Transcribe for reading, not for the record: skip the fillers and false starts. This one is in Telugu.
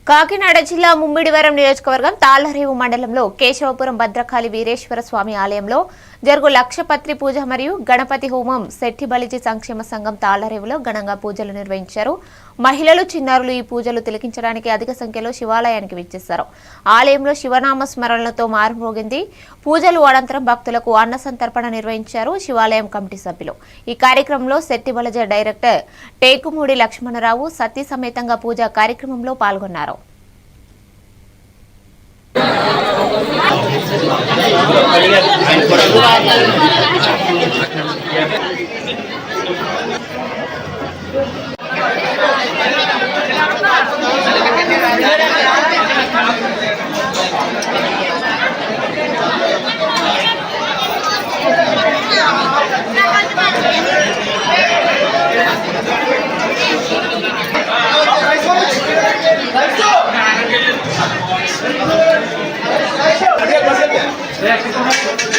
కాకినాడ జిల్లా ముమ్మిడివరం నియోజకవర్గం తాళ్లరేవు మండలంలో కేశవపురం భద్రకాళి వీరేశ్వర స్వామి ఆలయంలో జరుగు లక్షపత్రి పూజ మరియు గణపతి హోమం శెట్టి బలిజీ సంక్షేమ సంఘం తాళ్లరేవులో ఘనంగా పూజలు నిర్వహించారు. మహిళలు, చిన్నారులు ఈ పూజలు తిలకించడానికి అధిక సంఖ్యలో శివాలయానికి విచ్చేశారు. ఆలయంలో శివనామ స్మరణలతో మారుమోగింది. పూజలు అనంతరం భక్తులకు అన్న సంతర్పణ నిర్వహించారు శివాలయం కమిటీ సభ్యులు. ఈ కార్యక్రమంలో శెట్టి బలిజ డైరెక్టర్ టేకుమూడి లక్ష్మణరావు సతీ సమేతంగా పూజా కార్యక్రమంలో పాల్గొన్నారు. Yeah.